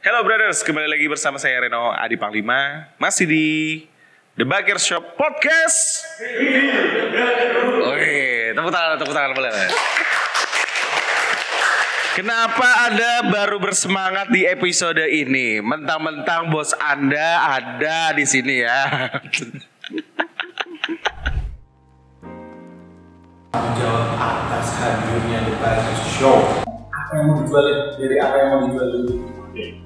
Hello brothers, kembali lagi bersama saya Reno Adi Panglima. Masih di The Bagger Shop Podcast. Oke, tepuk tangan boleh. Kenapa Anda baru bersemangat di episode ini? Mentang-mentang bos Anda ada di sini ya. Jawab atas hadirnya The Bagger Shop. Apa yang mau dijual dari apa yang mau dijual dulu? Oke.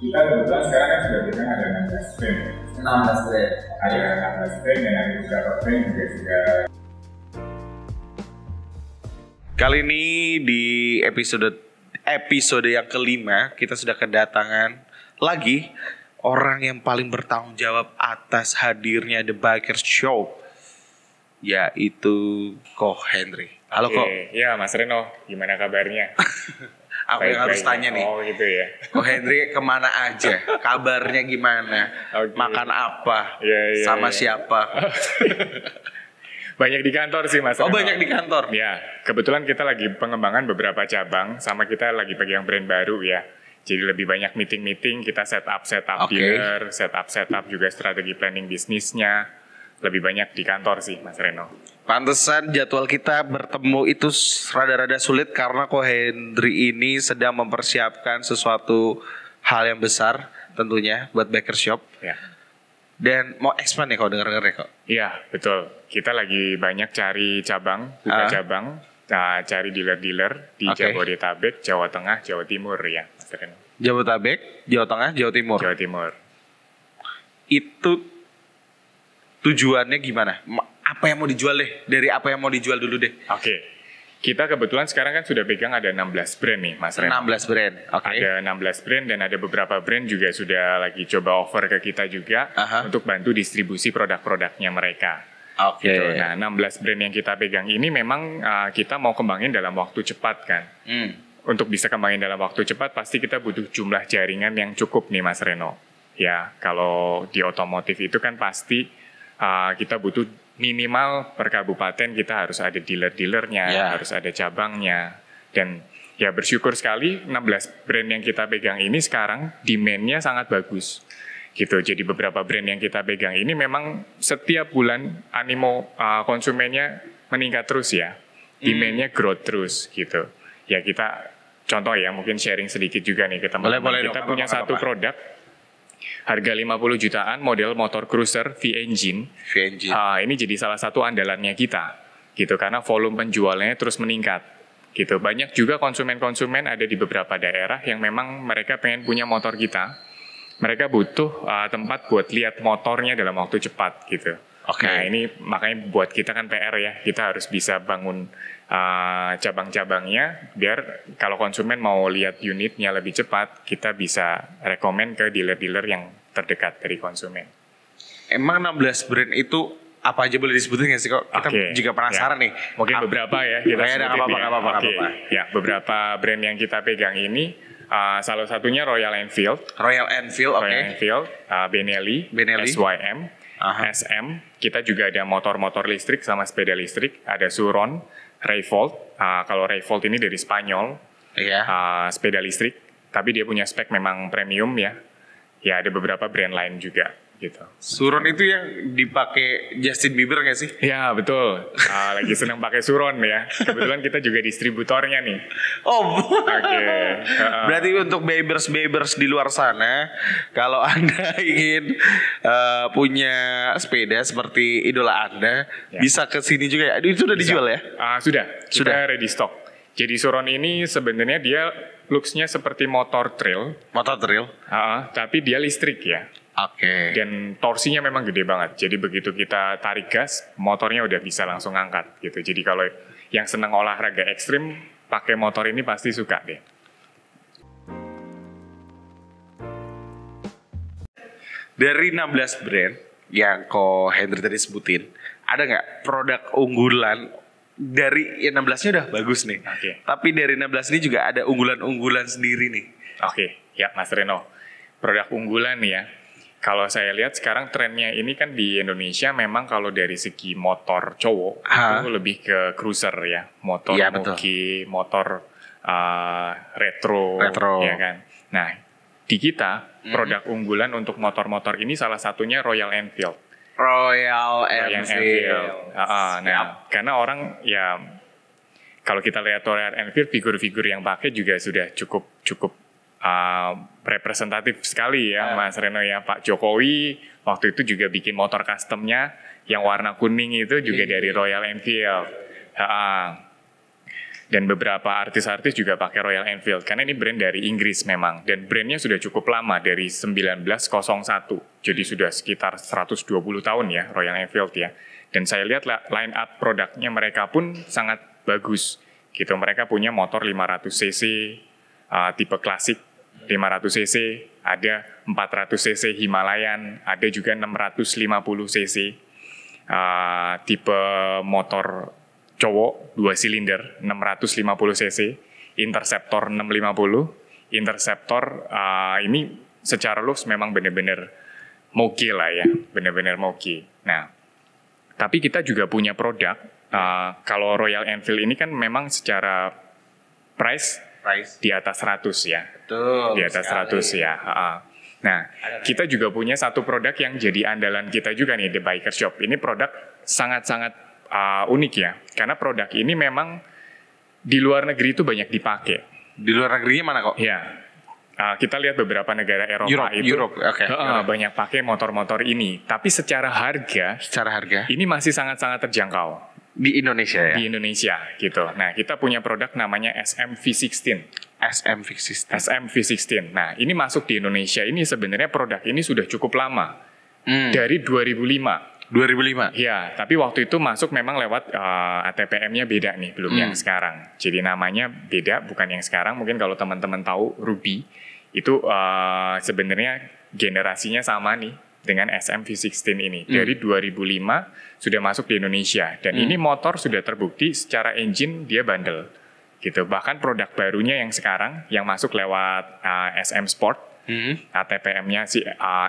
Kita kebetulan sekarang kan sudah bilang ada 16 brand. 16 brand. Ada 16 brand dan ada beberapa brand juga. Kali ini di episode yang kelima kita sudah kedatangan lagi orang yang paling bertanggung jawab atas hadirnya The Bagger Shop, yaitu Ko Henry. Halo Ko. Ya Mas Reno, gimana kabarnya? Aku yang harus tanya nih. Oh gitu ya. Ko Henry kemana aja? Kabarnya gimana? Okay. Makan apa? Ya, sama siapa? Banyak di kantor sih Mas Reno. Oh banyak di kantor? Ya, kebetulan kita lagi pengembangan beberapa cabang, sama kita lagi pegang brand baru ya. Jadi lebih banyak meeting-meeting, kita setup dealer, setup juga strategi planning bisnisnya. Lebih banyak di kantor sih Mas Reno. Pantesan jadwal kita bertemu itu rada-rada sulit karena Ko Henry ini sedang mempersiapkan sesuatu hal yang besar tentunya buat Bagger Shop. Ya. Dan mau expand ya kau denger-denger ya kok? Iya betul, kita lagi banyak cari cabang, cabang, cari dealer-dealer di Jabodetabek, Jawa Tengah, Jawa Timur ya Mas Reno. Jabodetabek, Jawa Tengah, Jawa Timur. Jawa Timur. Itu tujuannya gimana? Apa yang mau dijual deh? Dari apa yang mau dijual dulu deh? Oke. Kita kebetulan sekarang kan sudah pegang ada 16 brand nih Mas Reno. 16 brand, oke. Ada 16 brand dan ada beberapa brand juga sudah lagi coba offer ke kita juga untuk bantu distribusi produk-produknya mereka. Oke. Gitu. Nah 16 brand yang kita pegang ini memang kita mau kembangin dalam waktu cepat kan. Untuk bisa kembangin dalam waktu cepat pasti kita butuh jumlah jaringan yang cukup nih Mas Reno. Ya kalau di otomotif itu kan pasti kita butuh minimal per kabupaten kita harus ada dealer-dealernya, harus ada cabangnya. Dan ya bersyukur sekali 16 brand yang kita pegang ini sekarang demand-nya sangat bagus. Gitu. Jadi beberapa brand yang kita pegang ini memang setiap bulan animo konsumennya meningkat terus ya. Demand-nya growth terus gitu. Ya kita contoh ya mungkin sharing sedikit juga nih ke teman-teman. Kita punya satu produk harga 50 jutaan model motor cruiser V-Engine. Ini jadi salah satu andalannya kita gitu karena volume penjualannya terus meningkat gitu. Banyak juga konsumen-konsumen ada di beberapa daerah yang memang mereka pengen punya motor kita. Mereka butuh tempat buat lihat motornya dalam waktu cepat gitu. Nah ini makanya buat kita kan PR ya, kita harus bisa bangun cabang-cabangnya biar kalau konsumen mau lihat unitnya lebih cepat, kita bisa rekomen ke dealer-dealer yang terdekat dari konsumen. Emang 16 brand itu apa aja boleh disebutin nggak sih kok? Kita juga penasaran nih. Mungkin beberapa ya kita sebutin nggak apa-apa. Ya beberapa brand yang kita pegang ini salah satunya Royal Enfield, Benelli, SYM, SM. Kita juga ada motor-motor listrik sama sepeda listrik. Ada Suron, Revolt. Kalau Revolt ini dari Spanyol, sepeda listrik. Tapi dia punya spek memang premium ya. Ya ada beberapa brand lain juga gitu. Suron itu yang dipakai Justin Bieber nggak sih? Ya betul. Lagi senang pakai Suron ya. Kebetulan kita juga distributornya nih. Oh, Oke. Berarti untuk babers di luar sana, kalau Anda ingin punya sepeda seperti idola Anda, bisa ke sini juga ya. Itu sudah dijual ya? Sudah. Kita ready stock. Jadi Suron ini sebenarnya dia looks-nya seperti motor trail. Tapi dia listrik ya. Dan torsinya memang gede banget. Jadi begitu kita tarik gas, motornya udah bisa langsung angkat gitu. Jadi kalau yang senang olahraga ekstrim, pakai motor ini pasti suka deh. Dari 16 brand yang Ko Henry tadi sebutin, ada nggak produk unggulan dari 16-nya udah bagus nih. Tapi dari 16 ini juga ada unggulan-unggulan sendiri nih. Ya Mas Reno. Produk unggulan nih ya. Kalau saya lihat sekarang trennya ini kan di Indonesia memang kalau dari segi motor cowok itu lebih ke cruiser ya. Motor motor retro ya kan. Nah, di kita produk unggulan untuk motor-motor ini salah satunya Royal Enfield. Royal Enfield. Nah, karena orang ya kalau kita lihat Royal Enfield, figur-figur yang pakai juga sudah cukup representatif sekali ya, Mas Reno ya. Pak Jokowi waktu itu juga bikin motor customnya yang warna kuning itu juga dari Royal Enfield. Dan beberapa artis-artis juga pakai Royal Enfield karena ini brand dari Inggris memang, dan brandnya sudah cukup lama dari 1901, jadi sudah sekitar 120 tahun ya Royal Enfield ya. Dan saya lihat line up produknya mereka pun sangat bagus gitu. Mereka punya motor 500 cc tipe klasik 500 cc, ada 400 cc Himalayan, ada juga 650 cc tipe motor cowok 2 silinder 650 cc, Interceptor 650. Interceptor ini secara looks memang benar-benar moki lah ya, benar-benar moki. Nah, tapi kita juga punya produk, kalau Royal Enfield ini kan memang secara price di atas 100 ya. Betul. Di atas sekali. 100 ya. Nah, kita juga punya satu produk yang jadi andalan kita juga nih, The Biker Shop. Ini produk sangat-sangat unik ya, karena produk ini memang di luar negeri itu banyak dipakai. Di luar negerinya mana kok? Ya, kita lihat beberapa negara Eropa Europe. Okay. Banyak pakai motor-motor ini. Tapi secara harga ini masih sangat-sangat terjangkau di Indonesia ya. Di Indonesia gitu. Nah, kita punya produk namanya SM-V16. SM-V16. Nah, ini masuk di Indonesia. Ini sebenarnya produk ini sudah cukup lama. Dari 2005. Ya, tapi waktu itu masuk memang lewat ATPM-nya beda nih, belum yang sekarang. Jadi namanya beda, bukan yang sekarang. Mungkin kalau teman-teman tahu Ruby, itu sebenarnya generasinya sama nih dengan SM-V16 ini. Dari 2005 sudah masuk di Indonesia. Dan ini motor sudah terbukti secara engine dia bandel. Gitu. Bahkan produk barunya yang sekarang, yang masuk lewat SM Sport, ATPM-nya si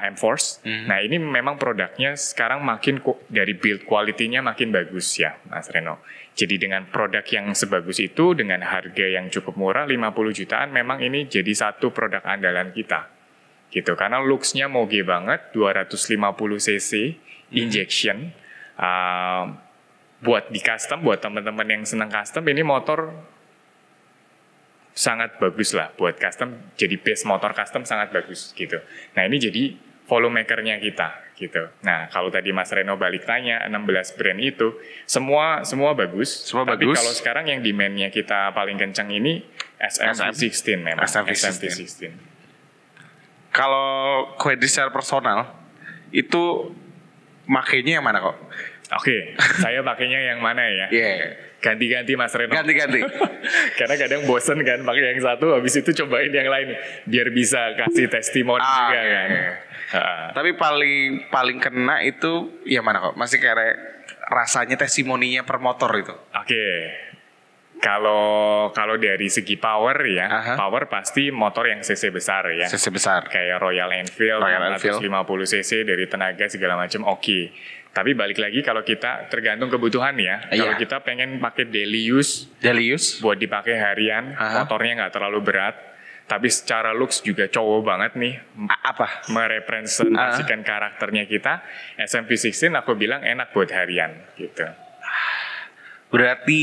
M-Force. Nah, ini memang produknya sekarang makin dari build quality-nya makin bagus ya, Mas Reno. Jadi dengan produk yang sebagus itu, dengan harga yang cukup murah, 50 jutaan, memang ini jadi satu produk andalan kita. Gitu, karena looks-nya moge banget, 250 cc, injection. Buat di custom, buat teman-teman yang senang custom, ini motor sangat bagus lah buat custom, jadi base motor custom sangat bagus gitu. Nah, ini jadi volume maker-nya kita gitu. Nah, kalau tadi Mas Reno balik tanya 16 brand itu semua bagus. Tapi kalau sekarang yang demand-nya kita paling kencang ini SM-V16 memang. SM-V16. Kalau Quadri secara personal itu makainya yang mana kok? Oke, saya pakainya yang mana ya? Ganti-ganti Mas Reno. Ganti-ganti. Karena kadang bosen kan pakai yang satu, habis itu cobain yang lain biar bisa kasih testimoni juga kan. Tapi paling kena itu ya mana kok? Masih kayak rasanya testimoninya per motor itu. Oke. Kalau dari segi power ya, power pasti motor yang cc besar ya. Cc besar. Kayak Royal Enfield 150 cc dari tenaga segala macam oke. Tapi balik lagi kalau kita tergantung kebutuhan ya. Kalau kita pengen pakai daily use buat dipakai harian, motornya nggak terlalu berat, tapi secara looks juga cowok banget nih. Merepresentasikan karakternya kita. SM-V16 aku bilang enak buat harian gitu. Berarti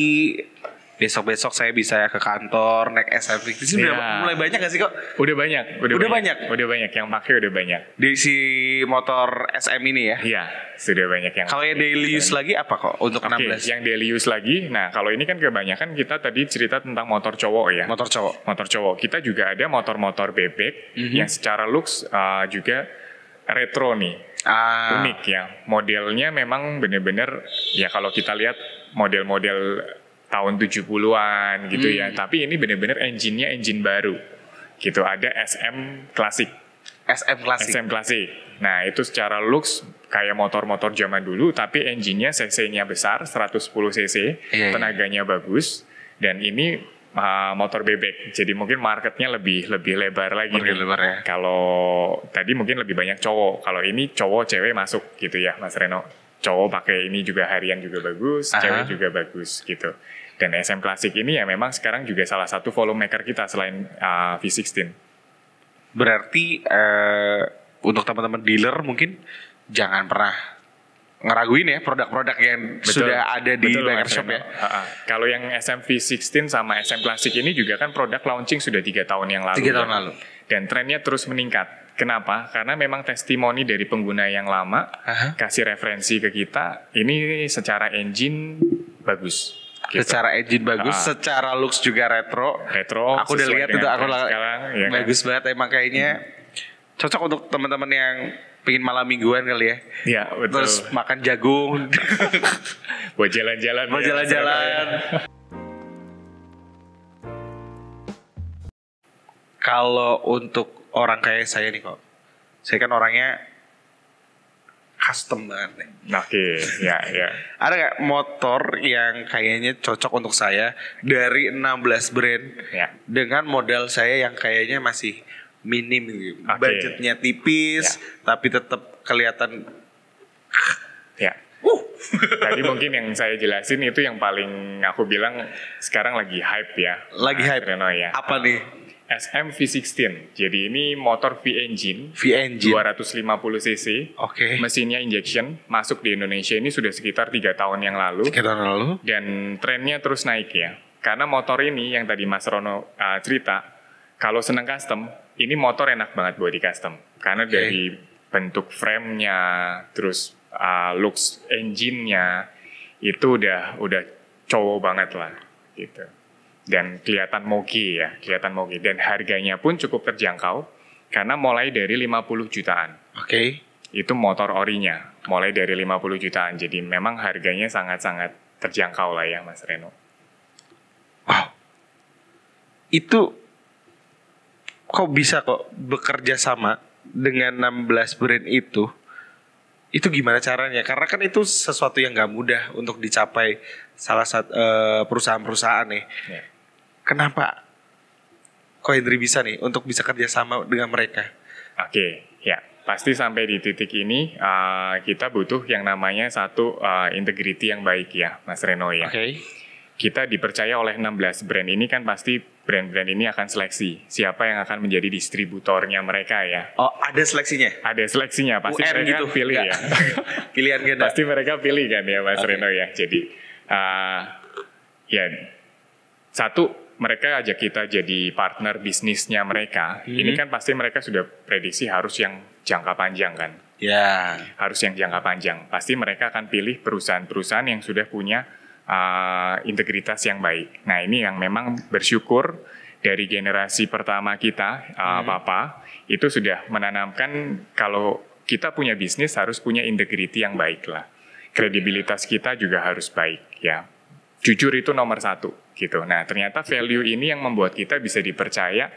besok-besok saya bisa ya ke kantor naik SM-V16. Udah mulai banyak gak sih kok? Udah banyak. Udah banyak yang pakai, udah banyak. Di si motor SM ini ya? Iya, sudah banyak yang. Kalau yang daily use lagi apa kok untuk 16? Yang daily use lagi. Nah, kalau ini kan kebanyakan kita tadi cerita tentang motor cowok ya. Motor cowok. Kita juga ada motor-motor bebek yang secara looks juga retro nih. Unik ya. Modelnya memang benar-benar ya kalau kita lihat model-model tahun 70-an gitu ya. Tapi ini benar-benar engine-nya engine baru. Gitu, ada SM klasik. SM klasik. Nah, itu secara looks kayak motor-motor zaman dulu, tapi engine-nya cc-nya besar, 110 cc, tenaganya bagus, dan ini motor bebek. Jadi mungkin marketnya lebih lebar lagi. Lebar ya. Kalau tadi mungkin lebih banyak cowok, kalau ini cowok cewek masuk gitu ya, Mas Reno. Cowok pakai ini juga harian juga bagus, cewek juga bagus gitu. Dan SM Classic ini ya memang sekarang juga salah satu volume maker kita selain V16. Berarti untuk teman-teman dealer mungkin jangan pernah ngeraguin ya produk-produk yang sudah ada di Biker Shop ya. Kalau yang SM-V16 sama SM Classic ini juga kan produk launching sudah 3 tahun yang lalu. 3 tahun lalu. Dan trennya terus meningkat. Kenapa? Karena memang testimoni dari pengguna yang lama kasih referensi ke kita. Ini secara engine bagus. Gitu. Secara engine bagus, secara looks juga retro. Aku udah lihat itu, aku sekarang, ya bagus kan? Banget emang kayaknya cocok untuk teman-teman yang pengen malam mingguan kali ya. Iya, betul. Terus makan jagung. Buat jalan-jalan. Buat jalan-jalan. Kalau untuk orang kayak saya nih kok, saya kan orangnya custom banget nih. Oke, ya. Ada nggak motor yang kayaknya cocok untuk saya dari 16 brand dengan modal saya yang kayaknya masih minim gitu. Budgetnya tipis tapi tetap kelihatan Tadi mungkin yang saya jelasin itu yang paling aku bilang sekarang lagi hype ya. Lagi hype. Reno, ya. Apa nih? SM V16. Jadi ini motor V-engine 250 cc. Mesinnya injection, masuk di Indonesia ini sudah sekitar 3 tahun yang lalu. Dan trennya terus naik ya. Karena motor ini yang tadi Mas Rono cerita, kalau senang custom, ini motor enak banget buat di custom. Karena dari bentuk frame-nya, terus looks engine-nya, itu udah cowok banget lah gitu. Dan kelihatan moge ya, Dan harganya pun cukup terjangkau, karena mulai dari 50 jutaan. Itu motor orinya, mulai dari 50 jutaan. Jadi memang harganya sangat-sangat terjangkau lah ya Mas Reno. Wow. Itu kok bisa kok bekerja sama dengan 16 brand itu gimana caranya? Karena kan itu sesuatu yang gak mudah untuk dicapai salah satu perusahaan-perusahaan nih. Kenapa kok Hendry bisa nih untuk bisa kerja sama dengan mereka? Pasti sampai di titik ini kita butuh yang namanya satu integrity yang baik ya Mas Reno ya. Kita dipercaya oleh 16 brand ini kan pasti brand-brand ini akan seleksi siapa yang akan menjadi distributornya mereka ya. Oh, ada seleksinya? Ada seleksinya, pasti UN mereka gitu, pilih ya. Pilihan ganda. Pasti mereka pilih kan ya Mas Reno ya. Jadi satu, mereka ajak kita jadi partner bisnisnya mereka. Ini kan pasti mereka sudah prediksi harus yang jangka panjang kan. Harus yang jangka panjang. Pasti mereka akan pilih perusahaan-perusahaan yang sudah punya integritas yang baik. Nah ini yang memang bersyukur dari generasi pertama kita, Papa, itu sudah menanamkan kalau kita punya bisnis harus punya integrity yang baik lah. Kredibilitas kita juga harus baik ya. Jujur itu nomor 1 gitu. Nah ternyata value ini yang membuat kita bisa dipercaya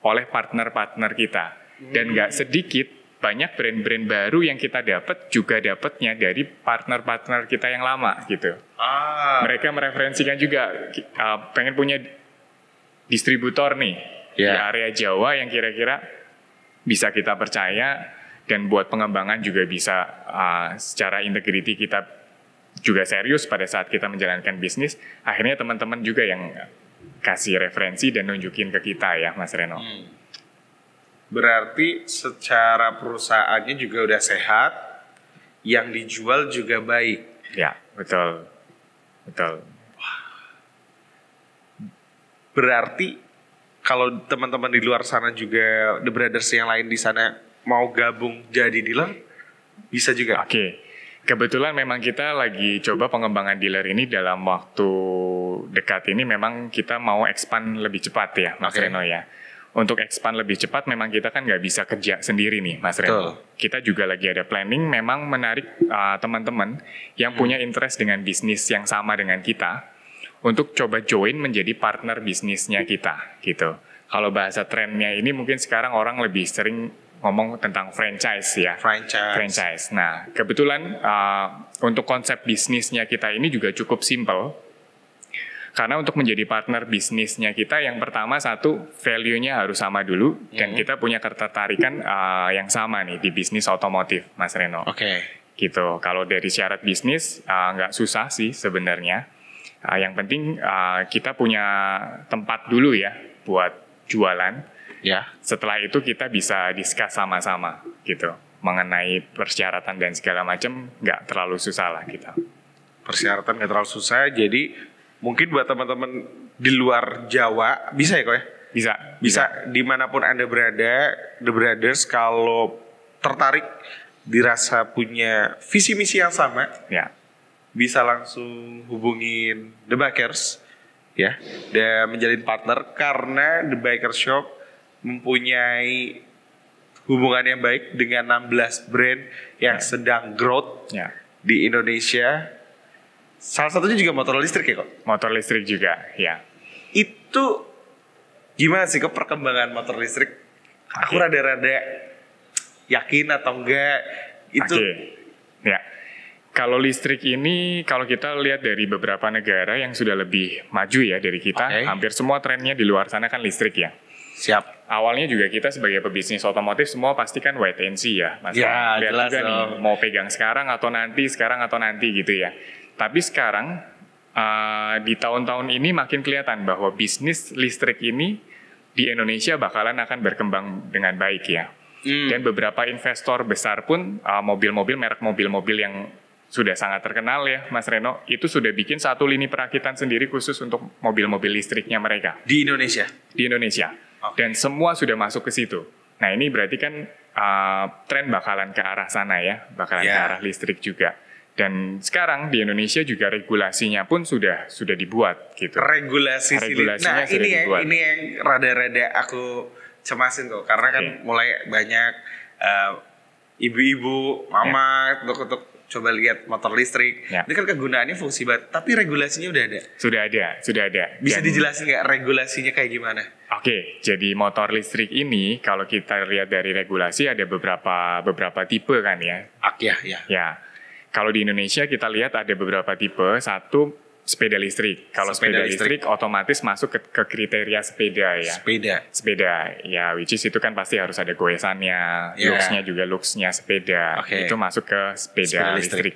oleh partner-partner kita. Dan gak sedikit banyak brand-brand baru yang kita dapat juga dapatnya dari partner-partner kita yang lama gitu. Mereka mereferensikan juga pengen punya distributor nih di area Jawa yang kira-kira bisa kita percaya, dan buat pengembangan juga bisa secara integrity kita juga serius pada saat kita menjalankan bisnis. Akhirnya teman-teman juga yang kasih referensi dan nunjukin ke kita ya Mas Reno. Berarti secara perusahaannya juga udah sehat, yang dijual juga baik. Ya, betul. Berarti kalau teman-teman di luar sana juga, The Brothers yang lain di sana mau gabung jadi dealer, bisa juga? Kebetulan memang kita lagi coba pengembangan dealer ini dalam waktu dekat ini. Memang kita mau expand lebih cepat ya Mas Reno ya. Untuk expand lebih cepat memang kita kan nggak bisa kerja sendiri nih Mas Reno. Kita juga lagi ada planning memang menarik teman-teman yang punya interest dengan bisnis yang sama dengan kita untuk coba join menjadi partner bisnisnya kita gitu. Kalau bahasa trennya ini mungkin sekarang orang lebih sering ngomong tentang franchise ya. Franchise. Nah kebetulan untuk konsep bisnisnya kita ini juga cukup simple. Karena untuk menjadi partner bisnisnya kita, yang pertama satu, value-nya harus sama dulu, dan kita punya ketertarikan yang sama nih di bisnis otomotif, Mas Reno. Gitu. Kalau dari syarat bisnis nggak susah sih sebenarnya. Yang penting kita punya tempat dulu ya buat jualan. Ya. Setelah itu kita bisa discuss sama-sama gitu mengenai persyaratan dan segala macam, nggak terlalu susah lah kita. Persyaratan nggak terlalu susah, jadi mungkin buat teman-teman di luar Jawa bisa ya kok ya? Bisa dimanapun Anda berada, The Brothers kalau tertarik dirasa punya visi misi yang sama, ya bisa langsung hubungin The Bikers ya, dan menjalin partner karena The Bikers Shop mempunyai hubungan yang baik dengan 16 brand yang sedang growth di Indonesia. Salah satunya juga motor listrik ya kok? Motor listrik juga, ya. Itu gimana sih kok perkembangan motor listrik? Aku rada-rada yakin atau enggak itu. Ya. Kalau listrik ini, kalau kita lihat dari beberapa negara yang sudah lebih maju ya dari kita, hampir semua trennya di luar sana kan listrik ya. Siap. Awalnya juga kita sebagai pebisnis otomotif semua pasti kan wait and see ya. Mas ya, lihat jelas juga nih, mau pegang sekarang atau nanti gitu ya. Tapi sekarang di tahun-tahun ini makin kelihatan bahwa bisnis listrik ini di Indonesia bakalan akan berkembang dengan baik ya. Dan beberapa investor besar pun merek mobil-mobil yang sudah sangat terkenal ya Mas Reno, itu sudah bikin satu lini perakitan sendiri khusus untuk mobil-mobil listriknya mereka. Di Indonesia? Di Indonesia. Dan semua sudah masuk ke situ. Nah ini berarti kan tren bakalan ke arah sana ya, bakalan ke arah listrik juga. Dan sekarang di Indonesia juga regulasinya pun sudah dibuat gitu. Regulasinya sudah dibuat. Ini yang rada-rada aku cemasin kok, karena kan mulai banyak ibu-ibu, mama untuk coba lihat motor listrik. Ini kan kegunaannya fungsi banget, tapi regulasinya udah ada. Sudah ada. Bisa dijelasin nggak regulasinya kayak gimana? Oke, jadi motor listrik ini kalau kita lihat dari regulasi ada beberapa tipe kan ya. Ya. Kalau di Indonesia kita lihat ada beberapa tipe. Satu, sepeda listrik. Kalau sepeda listrik otomatis masuk ke kriteria sepeda ya. Sepeda. Ya, which is itu kan pasti harus ada goesannya, looks-nya juga looks-nya sepeda. Itu masuk ke sepeda listrik.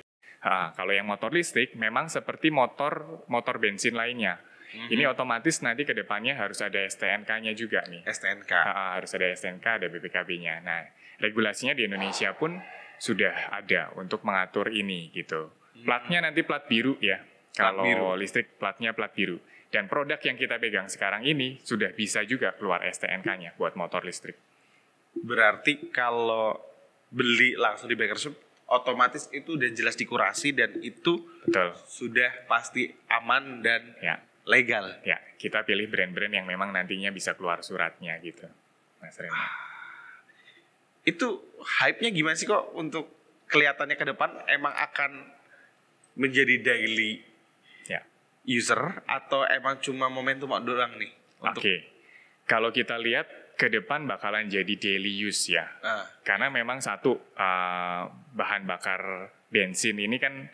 Kalau yang motor listrik memang seperti motor bensin lainnya. Ini otomatis nanti ke depannya harus ada STNK-nya juga nih. STNK. Harus ada STNK, ada BPKB-nya. Nah, regulasinya di Indonesia pun sudah ada untuk mengatur ini gitu. Platnya nanti plat biru ya. Kalau listrik platnya plat biru. Dan produk yang kita pegang sekarang ini sudah bisa juga keluar STNK-nya buat motor listrik. Berarti kalau beli langsung di Bikers Shop, otomatis itu udah jelas dikurasi dan itu sudah pasti aman dan legal. Ya, kita pilih brand-brand yang memang nantinya bisa keluar suratnya gitu, Mas Reno. Itu hype-nya gimana sih kok untuk kelihatannya ke depan emang akan menjadi daily user atau emang cuma momentum doang nih? Kalau kita lihat ke depan bakalan jadi daily use ya. Karena memang satu, bahan bakar bensin ini kan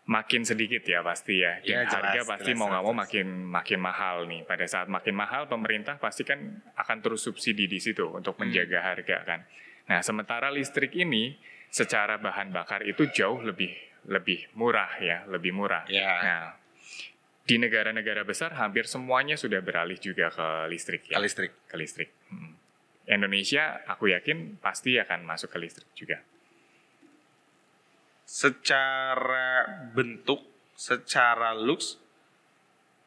makin sedikit ya pasti ya. Dan harga pasti mau nggak mau makin mahal nih. Pada saat makin mahal, pemerintah pasti kan akan terus subsidi di situ untuk menjaga harga kan. Nah, sementara listrik ini secara bahan bakar itu jauh lebih murah ya, lebih murah. Nah, di negara-negara besar hampir semuanya sudah beralih juga ke listrik ya. Ke listrik. Indonesia aku yakin pasti akan masuk ke listrik juga. Secara bentuk, secara looks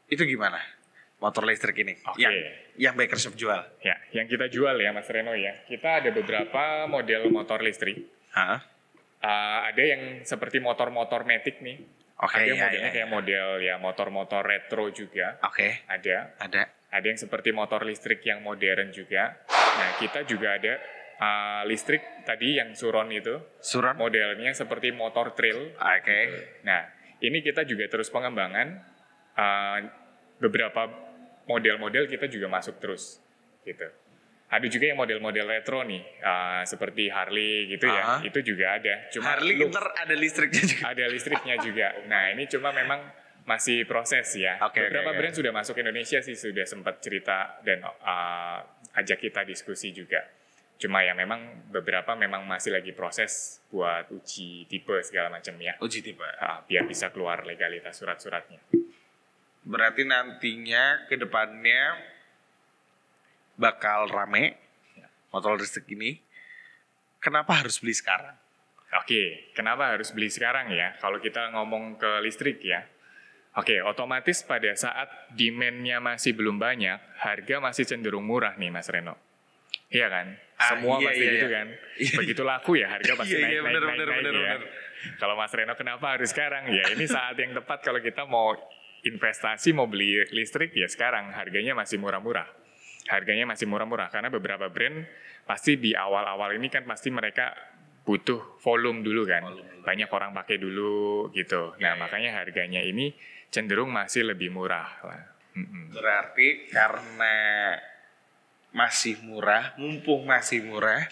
itu gimana? Motor listrik ini yang Bikers Shop jual. Ya, yang kita jual ya Mas Reno ya. Kita ada beberapa model motor listrik. Ada yang seperti motor-motor Matic nih. Ada modelnya kayak model ya motor-motor retro juga. Ada yang seperti motor listrik yang modern juga. Nah, kita juga ada listrik tadi yang Suron itu. Modelnya seperti motor trail. Nah, ini kita juga terus pengembangan. Beberapa model-model kita juga masuk terus gitu. Ada juga yang model-model retro nih, seperti Harley gitu ya, itu juga ada. Cuma Harley ntar ada listriknya juga. Ada listriknya juga. Nah ini cuma memang masih proses ya. Beberapa brand sudah masuk Indonesia sih, sudah sempat cerita dan ajak kita diskusi juga. Cuma ya memang beberapa memang masih lagi proses buat uji tipe segala macam ya. Uji tipe. Biar bisa keluar legalitas surat-suratnya. Berarti nantinya ke depannya bakal rame motor listrik ini, kenapa harus beli sekarang? Oke, kenapa harus beli sekarang ya? Kalau kita ngomong ke listrik ya. Oke, otomatis pada saat demand-nya masih belum banyak, harga masih cenderung murah nih Mas Reno. Iya kan? Semua pasti gitu kan. Begitu laku ya harga pasti naik ya. Kalau Mas Reno kenapa harus sekarang? Ya ini saat yang tepat kalau kita mau investasi, mau beli listrik ya sekarang. Harganya masih murah-murah. Harganya masih murah-murah karena beberapa brand pasti di awal-awal ini kan pasti mereka butuh volume dulu kan. Banyak orang pakai dulu gitu. Nah, makanya harganya ini cenderung masih lebih murah lah. Berarti karena masih murah, mumpung masih murah,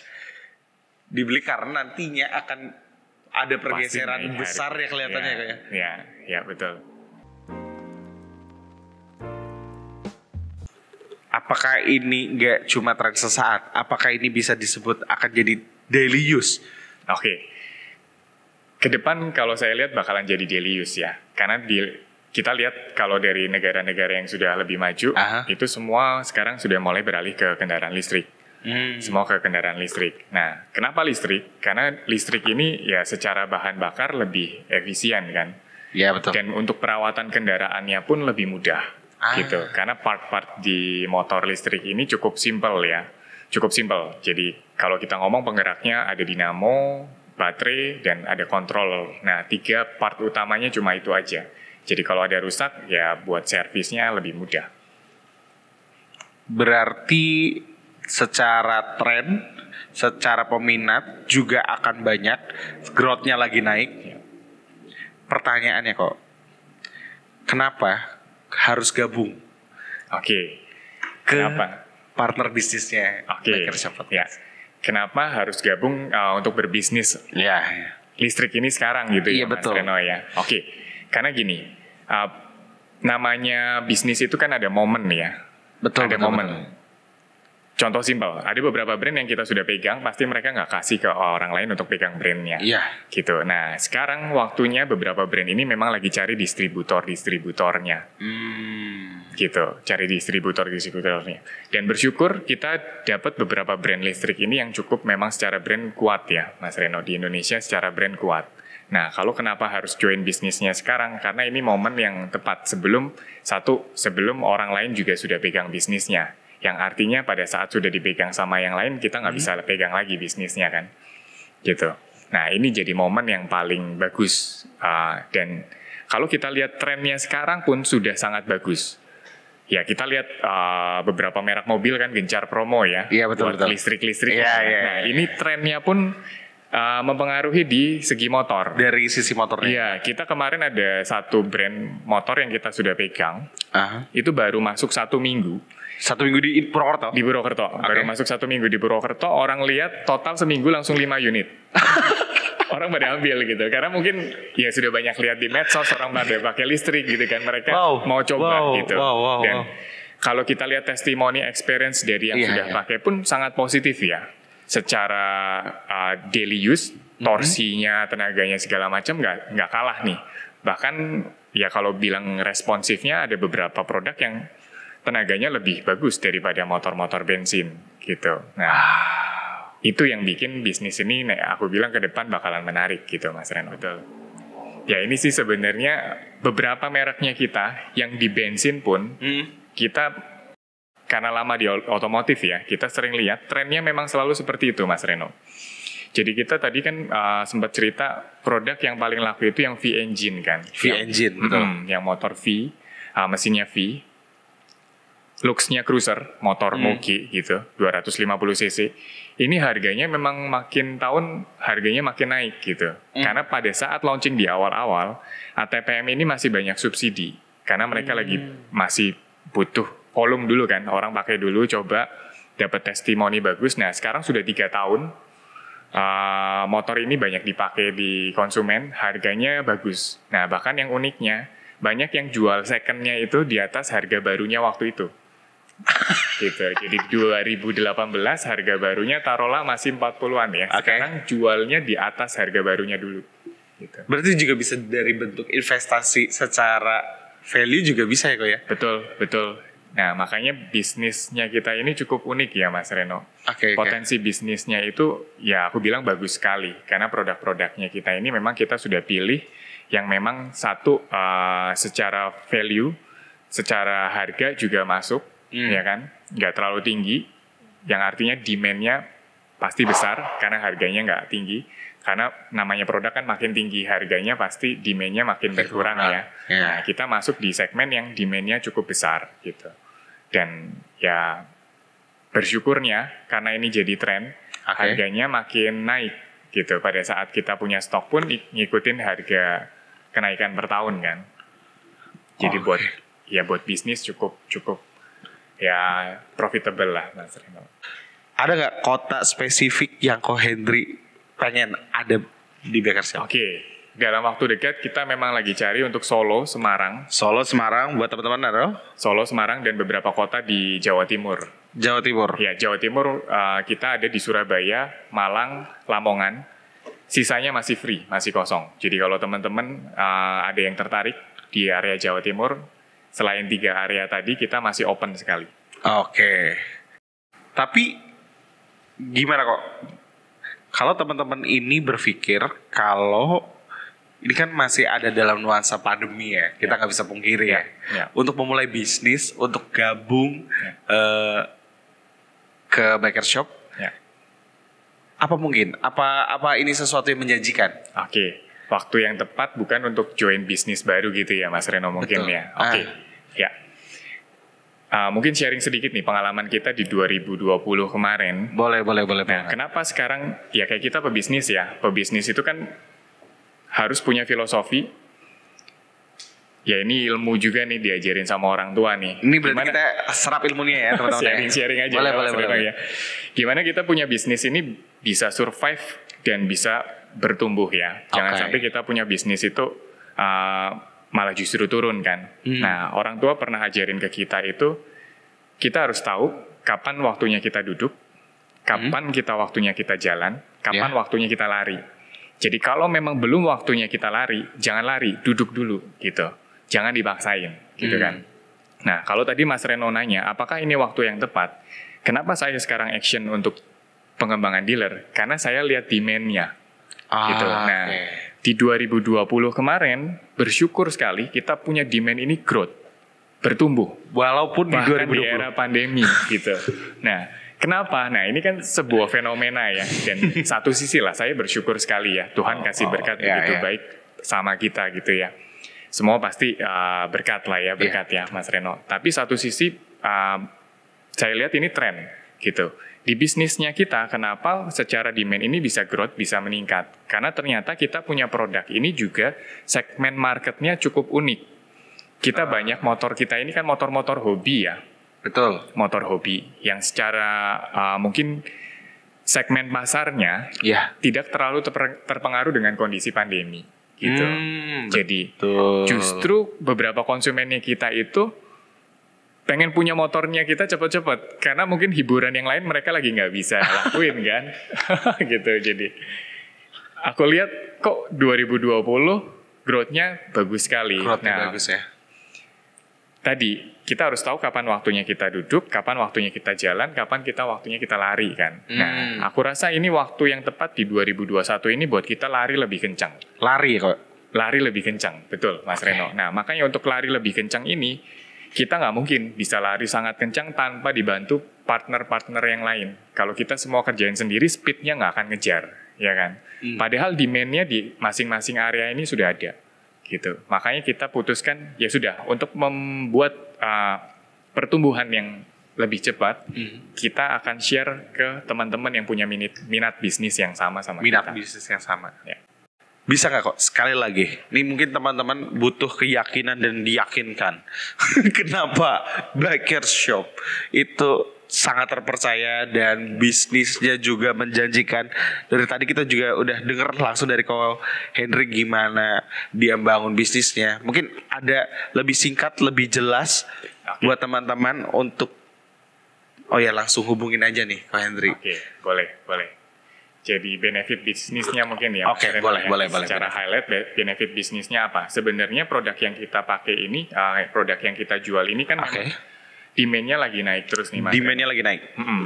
dibeli karena nantinya akan ada pergeseran besar ya kelihatannya kayak. Ya betul. Apakah ini nggak cuma tren sesaat? Apakah ini bisa disebut akan jadi daily use? Oke. Ke depan kalau saya lihat bakalan jadi daily use ya. Karena kita lihat kalau dari negara-negara yang sudah lebih maju, itu semua sekarang sudah mulai beralih ke kendaraan listrik. Semua ke kendaraan listrik. Nah, kenapa listrik? Karena listrik ini ya secara bahan bakar lebih efisien kan. Iya betul. Dan untuk perawatan kendaraannya pun lebih mudah. Gitu. Karena part-part di motor listrik ini cukup simple ya. Cukup simple. Jadi kalau kita ngomong penggeraknya ada dinamo, baterai, dan ada kontrol. Nah, 3 part utamanya cuma itu aja. Jadi kalau ada rusak, ya buat servisnya lebih mudah. Berarti secara tren, secara peminat juga akan banyak. Growth-nya lagi naik. Pertanyaannya kok, kenapa harus gabung? Kenapa? Partner bisnisnya Microsoft. Ya. Kenapa harus gabung untuk berbisnis listrik ini sekarang gitu ya Mas Reno ya? Karena gini, namanya bisnis itu kan ada momen ya. Ada momen. Contoh simpel, ada beberapa brand yang kita sudah pegang, pasti mereka nggak kasih ke orang lain untuk pegang brandnya. Gitu. Nah, sekarang waktunya beberapa brand ini memang lagi cari distributornya. Gitu, cari distributornya. Dan bersyukur kita dapat beberapa brand listrik ini yang cukup memang secara brand kuat ya, Mas Reno, di Indonesia secara brand kuat. Nah, kalau kenapa harus join bisnisnya sekarang? Karena ini momen yang tepat sebelum orang lain juga sudah pegang bisnisnya. Yang artinya pada saat sudah dipegang sama yang lain, kita nggak bisa pegang lagi bisnisnya kan. Gitu. Nah, ini jadi momen yang paling bagus. Dan kalau kita lihat trennya sekarang pun sudah sangat bagus. Ya, kita lihat beberapa merek mobil kan gencar promo ya. Iya, betul. Listrik-listrik. Nah, ini trennya pun mempengaruhi di segi motor. Dari sisi motornya. Iya, kita kemarin ada satu brand motor yang kita sudah pegang. Itu baru masuk 1 minggu. 1 minggu di Purwokerto? Di Purwokerto. Baru masuk 1 minggu di Purwokerto, orang lihat total seminggu langsung 5 unit. Orang pada ambil gitu. Karena mungkin ya sudah banyak lihat di medsos, orang pada pakai listrik gitu kan. Mereka mau coba gitu. Dan kalau kita lihat testimoni experience dari yang sudah pakai pun sangat positif ya. Secara daily use, torsinya, tenaganya segala macam nggak kalah nih. Bahkan ya kalau bilang responsifnya ada beberapa produk yang tenaganya lebih bagus daripada motor-motor bensin gitu. Nah, itu yang bikin bisnis ini aku bilang ke depan bakalan menarik gitu Mas Reno. Betul. Ya ini sih sebenarnya beberapa mereknya kita yang di bensin pun kita karena lama di otomotif ya, kita sering lihat trennya memang selalu seperti itu Mas Reno. Jadi kita tadi kan sempat cerita produk yang paling laku itu yang V-engine kan. V-engine, betul. Yang motor V, mesinnya V. Looks-nya cruiser, motor Moki gitu, 250 cc. Ini harganya memang makin tahun harganya makin naik gitu. Karena pada saat launching di awal-awal, ATPM ini masih banyak subsidi. Karena mereka lagi masih butuh volume dulu kan. Orang pakai dulu, coba dapat testimoni bagus. Nah sekarang sudah 3 tahun, motor ini banyak dipakai di konsumen, harganya bagus. Nah bahkan yang uniknya, banyak yang jual second-nya itu di atas harga barunya waktu itu. Gitu. Jadi 2018 harga barunya taruhlah masih 40-an ya. Sekarang jualnya di atas harga barunya dulu. Gitu. Berarti juga bisa dari bentuk investasi secara value juga bisa ya kok ya? Betul. Nah, makanya bisnisnya kita ini cukup unik ya Mas Reno. Oke. Potensi bisnisnya itu ya aku bilang bagus sekali. Karena produk-produknya kita ini memang kita sudah pilih yang memang satu secara value, secara harga juga masuk, ya kan? Nggak terlalu tinggi, yang artinya demand-nya pasti besar karena harganya nggak tinggi. Karena namanya produk kan makin tinggi harganya pasti demand-nya makin berkurang ya. Nah, kita masuk di segmen yang demand-nya cukup besar gitu. Dan ya bersyukurnya karena ini jadi tren, harganya makin naik gitu. Pada saat kita punya stok pun ngikutin harga kenaikan per tahun kan. Jadi buat bisnis cukup ya profitable lah Mas Reno. Ada nggak kota spesifik yang Ko Hendri pengen ada di Bakers Shop? Oke, dalam waktu dekat kita memang lagi cari untuk Solo, Semarang. Solo, Semarang buat teman-teman ada? Solo, Semarang dan beberapa kota di Jawa Timur. Jawa Timur. Ya, Jawa Timur kita ada di Surabaya, Malang, Lamongan. Sisanya masih free, masih kosong. Jadi kalau teman-teman ada yang tertarik di area Jawa Timur, selain 3 area tadi kita masih open sekali. Oke. Tapi gimana kok? Kalau teman-teman ini berpikir kalau ini kan masih ada dalam nuansa pandemi ya, kita nggak bisa pungkiri ya. Untuk memulai bisnis, untuk gabung ke Bakers Shop, apa mungkin? Apa ini sesuatu yang menjanjikan? Oke, waktu yang tepat bukan untuk join bisnis baru gitu ya, Mas Reno mungkin. Betul. Ya. Oke, ya. Mungkin sharing sedikit nih pengalaman kita di 2020 kemarin. Boleh. Nah, kenapa sekarang ya kayak kita pebisnis ya. Pebisnis itu kan harus punya filosofi. Ya ini ilmu juga nih diajarin sama orang tua nih. Ini berarti kita serap ilmunya ya teman-teman. Sharing aja. Boleh. Ya. Gimana kita punya bisnis ini bisa survive dan bisa bertumbuh ya. Jangan sampai kita punya bisnis itu malah justru turun kan. Nah, orang tua pernah ajarin ke kita itu, kita harus tahu kapan waktunya kita duduk, kapan waktunya kita jalan, kapan waktunya kita lari. Jadi kalau memang belum waktunya kita lari, jangan lari, duduk dulu gitu. Jangan dipaksain gitu kan. Nah, kalau tadi Mas Reno nanya, apakah ini waktu yang tepat? Kenapa saya sekarang action untuk pengembangan dealer? Karena saya lihat demand-nya. Gitu. Nah, di 2020 kemarin bersyukur sekali kita punya demand ini growth, bertumbuh walaupun bahkan di 2020 di era pandemi gitu. Nah, kenapa? Nah, ini kan sebuah fenomena ya. Dan satu sisi lah saya bersyukur sekali ya, Tuhan kasih berkat begitu baik sama kita gitu ya. Semua pasti berkat lah ya, ya Mas Reno. Tapi satu sisi saya lihat ini tren gitu. Di bisnisnya kita, kenapa secara demand ini bisa growth, bisa meningkat? Karena ternyata kita punya produk ini juga segmen marketnya cukup unik. Kita banyak motor kita ini kan motor-motor hobi ya. Betul. Motor hobi yang secara mungkin segmen pasarnya tidak terlalu terpengaruh dengan kondisi pandemi gitu. Jadi justru beberapa konsumennya kita itu pengen punya motornya kita cepet-cepet karena mungkin hiburan yang lain mereka lagi nggak bisa lakuin kan. Gitu. Jadi aku lihat kok 2020 growth-nya bagus sekali. Growth-nya bagus ya. Tadi kita harus tahu kapan waktunya kita duduk, kapan waktunya kita jalan, kapan waktunya kita lari kan. Nah, aku rasa ini waktu yang tepat di 2021 ini buat kita lari lebih kencang. Lari lebih kencang, betul Mas Reno. Nah, makanya untuk lari lebih kencang ini kita nggak mungkin bisa lari sangat kencang tanpa dibantu partner-partner yang lain. Kalau kita semua kerjain sendiri, speed-nya nggak akan ngejar, ya kan? Padahal demand-nya di masing-masing area ini sudah ada, gitu. Makanya kita putuskan, ya sudah, untuk membuat pertumbuhan yang lebih cepat, kita akan share ke teman-teman yang punya minat bisnis yang sama kita. Minat bisnis yang sama, ya. Bisa nggak kok sekali lagi? Ini mungkin teman-teman butuh keyakinan dan diyakinkan. Kenapa Bakers Shop itu sangat terpercaya dan bisnisnya juga menjanjikan. Dari tadi kita juga udah dengar langsung dari Ko Hendri gimana dia bangun bisnisnya. Mungkin ada lebih singkat, lebih jelas buat teman-teman untuk langsung hubungin aja nih Ko Hendri. Oke, boleh. Jadi benefit bisnisnya mungkin ya. Oke, boleh. Secara highlight benefit bisnisnya apa? Sebenarnya produk yang kita pakai ini, produk yang kita jual ini kan demand-nya lagi naik terus nih Mas. Demand-nya lagi naik.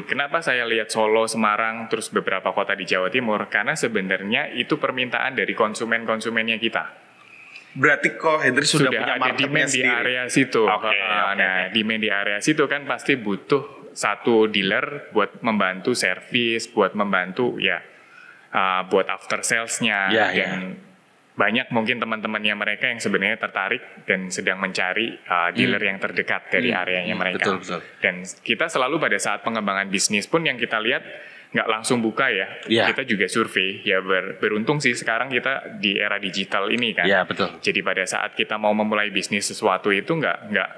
Kenapa saya lihat Solo, Semarang, terus beberapa kota di Jawa Timur? Karena sebenarnya itu permintaan dari konsumen-konsumennya kita. Berarti kok Hendry sudah punya ada demand sendiri di area situ. Nah, demand di area situ kan pasti butuh satu dealer buat membantu servis, buat membantu buat after sales-nya dan banyak mungkin teman-temannya mereka yang sebenarnya tertarik dan sedang mencari dealer yang terdekat dari areanya mereka. Betul. Dan kita selalu pada saat pengembangan bisnis pun yang kita lihat nggak langsung buka ya. Kita juga survei. Ya beruntung sih sekarang kita di era digital ini kan. Iya, betul. Jadi pada saat kita mau memulai bisnis sesuatu itu nggak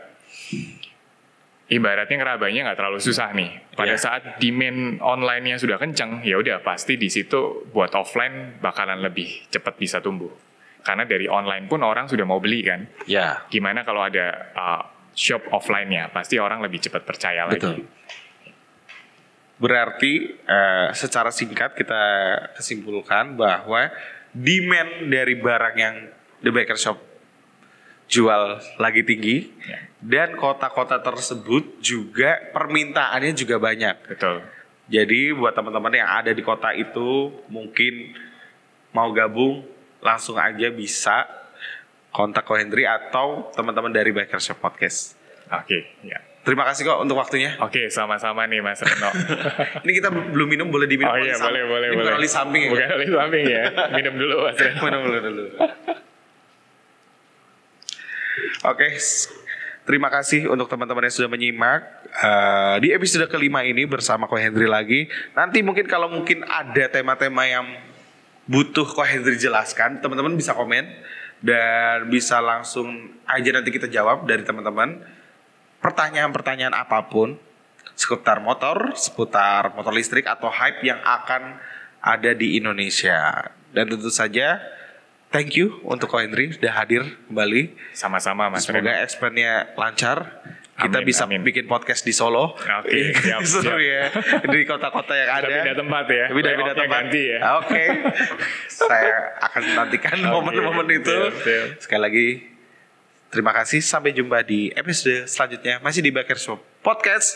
ibaratnya ngerabanya nggak terlalu susah nih. Pada saat demand online-nya sudah kencang, ya udah pasti di situ buat offline bakalan lebih cepat bisa tumbuh. Karena dari online pun orang sudah mau beli kan. Gimana kalau ada shop offline-nya, pasti orang lebih cepat percaya lagi. Berarti secara singkat kita kesimpulkan bahwa demand dari barang yang The Baker Shop jual lagi tinggi, dan kota-kota tersebut juga permintaannya juga banyak. Betul. Jadi buat teman-teman yang ada di kota itu mungkin mau gabung, langsung aja bisa kontak Ko Hendry atau teman-teman dari Baker Shop Podcast. Terima kasih kok untuk waktunya. Sama-sama nih Mas Reno. Ini kita belum minum, boleh diminum? Boleh. Ini bukan oli samping ya? Bukan oli samping ya. Minum dulu Mas Reno. Minum dulu. Terima kasih untuk teman-teman yang sudah menyimak di episode kelima ini bersama Ko Hendry lagi. Nanti mungkin kalau ada tema-tema yang butuh Ko Hendry jelaskan, teman-teman bisa komen dan bisa langsung aja nanti kita jawab dari teman-teman. Pertanyaan-pertanyaan apapun seputar motor listrik atau hype yang akan ada di Indonesia. Dan tentu saja thank you untuk Ko Hendry sudah hadir kembali. Sama-sama Mas Reno. Semoga expannya lancar. Kita bisa bikin podcast di Solo. Seru ya. Di kota-kota yang ada. Pindah tempat ya. Pindah tempat. Ganti ya. Saya akan menantikan momen-momen itu. Sekali lagi terima kasih. Sampai jumpa di episode selanjutnya. Masih di Baker Shop Podcast.